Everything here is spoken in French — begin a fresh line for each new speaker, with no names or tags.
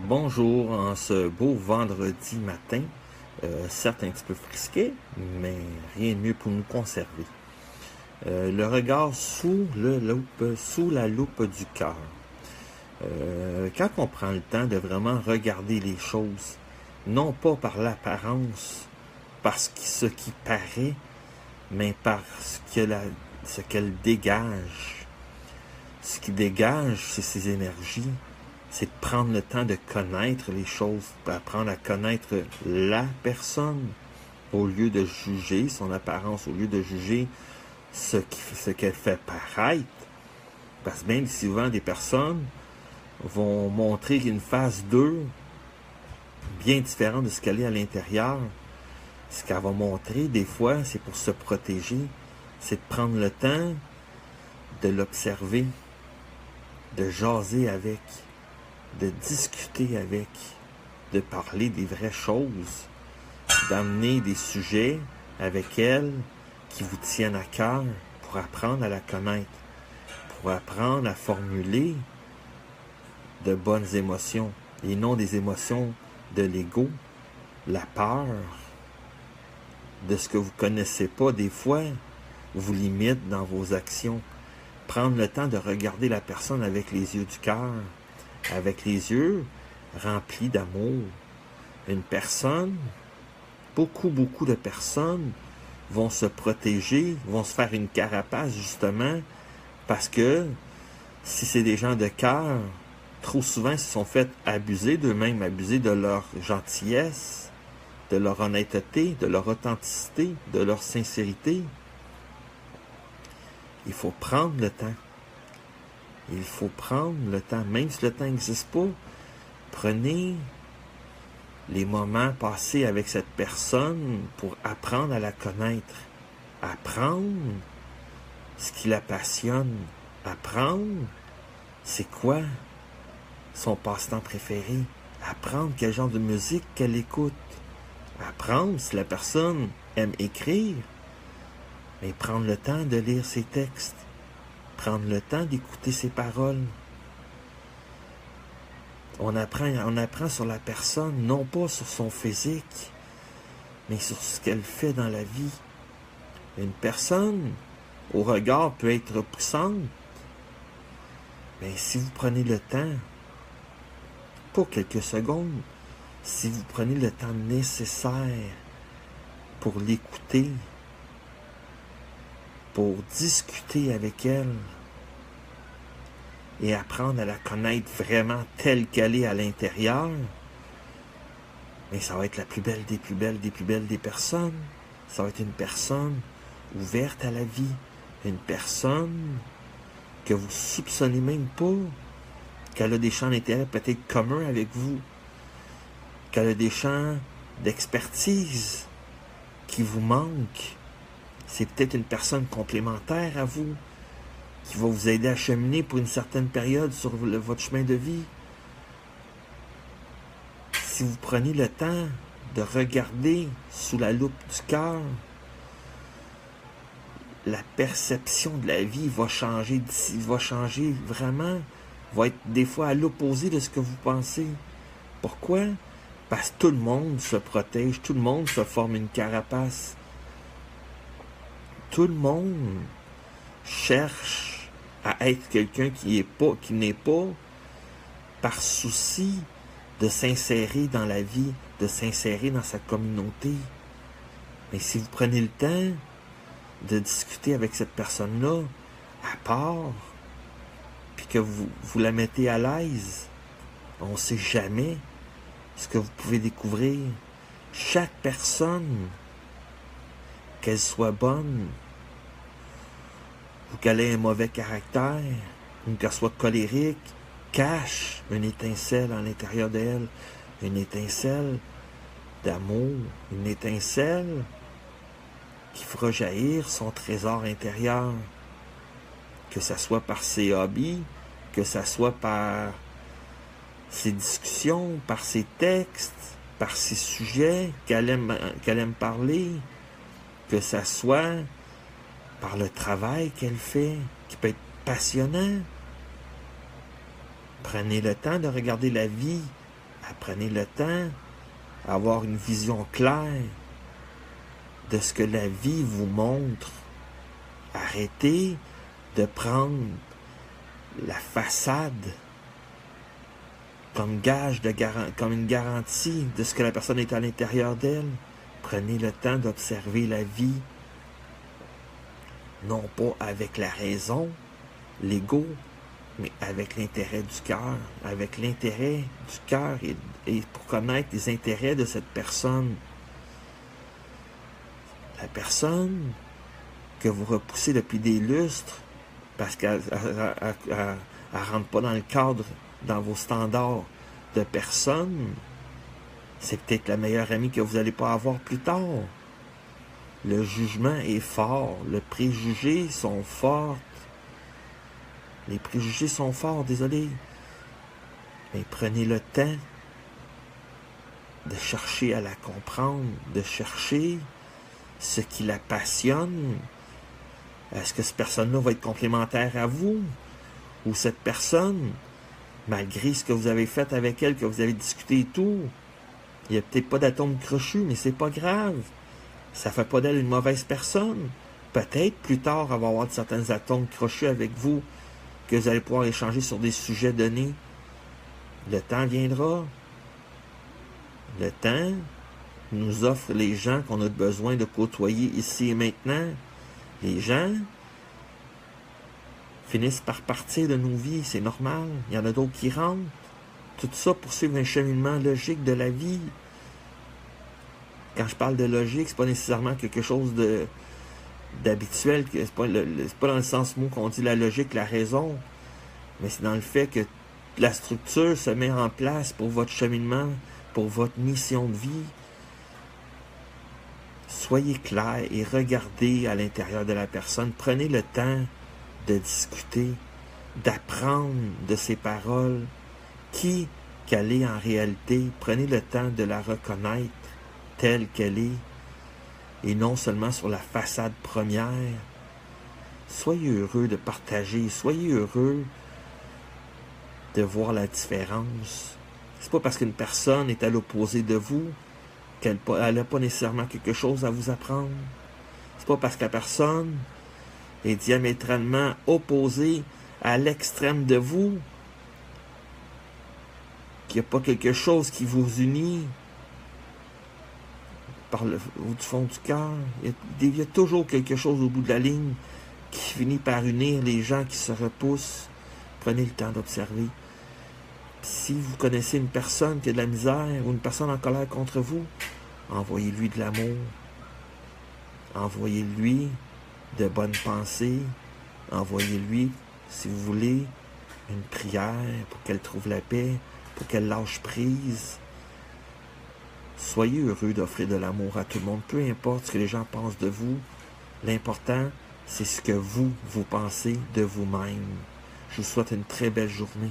Bonjour, en ce beau vendredi matin, certes un petit peu frisqué, mais rien de mieux pour nous conserver. Le regard sous la loupe du cœur. Quand on prend le temps de vraiment regarder les choses, non pas par l'apparence, ce qui paraît, mais par ce qu'elle dégage. Ce qui dégage, c'est ses énergies, c'est de prendre le temps de connaître les choses, d'apprendre à connaître la personne, au lieu de juger son apparence, au lieu de juger ce qu'elle fait paraître. Parce que bien souvent, des personnes vont montrer une face d'eux bien différente de ce qu'elle est à l'intérieur. Ce qu'elle va montrer, des fois, c'est pour se protéger, c'est de prendre le temps de l'observer, de jaser avec, de discuter avec, de parler des vraies choses, d'amener des sujets avec elle qui vous tiennent à cœur pour apprendre à la connaître, pour apprendre à formuler de bonnes émotions et non des émotions de l'ego, la peur, de ce que vous ne connaissez pas. Des fois, vous limite dans vos actions. Prendre le temps de regarder la personne avec les yeux du cœur, avec les yeux remplis d'amour. Une personne, beaucoup de personnes vont se protéger, vont se faire une carapace justement parce que si c'est des gens de cœur, trop souvent ils se sont fait abuser d'eux-mêmes, abuser de leur gentillesse, de leur honnêteté, de leur authenticité, de leur sincérité. Il faut prendre le temps. Il faut prendre le temps, même si le temps n'existe pas. Prenez les moments passés avec cette personne pour apprendre à la connaître, apprendre ce qui la passionne, apprendre c'est quoi son passe-temps préféré, apprendre quel genre de musique qu'elle écoute, apprendre si la personne aime écrire, mais prendre le temps de lire ses textes, prendre le temps d'écouter ses paroles. On apprend sur la personne, non pas sur son physique, mais sur ce qu'elle fait dans la vie. Une personne, au regard, peut être repoussante, mais si vous prenez le temps, pas quelques secondes, si vous prenez le temps nécessaire pour l'écouter, pour discuter avec elle, et apprendre à la connaître vraiment telle qu'elle est à l'intérieur, mais ça va être la plus belle des plus belles des personnes. Ça va être une personne ouverte à la vie, une personne que vous soupçonnez même pas, qu'elle a des champs d'intérêt peut-être communs avec vous, qu'elle a des champs d'expertise qui vous manquent. C'est peut-être une personne complémentaire à vous, qui va vous aider à cheminer pour une certaine période sur votre chemin de vie. Si vous prenez le temps de regarder sous la loupe du cœur, la perception de la vie va changer vraiment, va être des fois à l'opposé de ce que vous pensez. Pourquoi? Parce que tout le monde se protège, tout le monde se forme une carapace. Tout le monde cherche à être quelqu'un qui n'est pas par souci de s'insérer dans la vie, de s'insérer dans sa communauté. Mais si vous prenez le temps de discuter avec cette personne-là, à part, puis que vous la mettez à l'aise, on ne sait jamais ce que vous pouvez découvrir. Chaque personne, qu'elle soit bonne, ou qu'elle ait un mauvais caractère, ou qu'elle soit colérique, cache une étincelle à l'intérieur d'elle, une étincelle d'amour, une étincelle qui fera jaillir son trésor intérieur, que ce soit par ses hobbies, que ce soit par ses discussions, par ses textes, par ses sujets qu'elle aime parler, que ce soit par le travail qu'elle fait, qui peut être passionnant. Prenez le temps de regarder la vie Prenez le temps d'avoir une vision claire de ce que la vie vous montre. Arrêtez de prendre la façade comme gage comme une garantie de ce que la personne est à l'intérieur d'elle. Prenez le temps d'observer la vie, non pas avec la raison, l'ego, mais avec l'intérêt du cœur, avec l'intérêt du cœur et pour connaître les intérêts de cette personne. La personne que vous repoussez depuis des lustres parce qu'elle ne rentre pas dans le cadre, dans vos standards de personne, c'est peut-être la meilleure amie que vous n'allez pas avoir plus tard. Le jugement est fort, les préjugés sont forts. Les préjugés sont forts, désolé. Mais prenez le temps de chercher à la comprendre, de chercher ce qui la passionne. Est-ce que cette personne-là va être complémentaire à vous? Ou cette personne, malgré ce que vous avez fait avec elle, que vous avez discuté et tout, il n'y a peut-être pas d'atome crochu, mais c'est pas grave. Ça ne fait pas d'elle une mauvaise personne. Peut-être plus tard, elle va avoir certains atomes crochus avec vous, que vous allez pouvoir échanger sur des sujets donnés. Le temps viendra. Le temps nous offre les gens qu'on a besoin de côtoyer ici et maintenant. Les gens finissent par partir de nos vies, c'est normal. Il y en a d'autres qui rentrent. Tout ça pour suivre un cheminement logique de la vie. Quand je parle de logique, c'est pas nécessairement quelque chose d'habituel. C'est pas dans le sens mot qu'on dit la logique, la raison. Mais c'est dans le fait que la structure se met en place pour votre cheminement, pour votre mission de vie. Soyez clair et regardez à l'intérieur de la personne. Prenez le temps de discuter, d'apprendre de ses paroles, qui qu'elle est en réalité. Prenez le temps de la reconnaître telle qu'elle est, et non seulement sur la façade première. Soyez heureux de partager, soyez heureux de voir la différence. C'est pas parce qu'une personne est à l'opposé de vous qu'elle n'a pas nécessairement quelque chose à vous apprendre. C'est pas parce que la personne est diamétralement opposée à l'extrême de vous qu'il n'y a pas quelque chose qui vous unit du fond du cœur. Il y a toujours quelque chose au bout de la ligne qui finit par unir les gens qui se repoussent. Prenez le temps d'observer. Si vous connaissez une personne qui a de la misère ou une personne en colère contre vous, envoyez-lui de l'amour. Envoyez-lui de bonnes pensées. Envoyez-lui, si vous voulez, une prière pour qu'elle trouve la paix, pour qu'elle lâche prise. Soyez heureux d'offrir de l'amour à tout le monde, peu importe ce que les gens pensent de vous. L'important, c'est ce que vous pensez de vous-même. Je vous souhaite une très belle journée.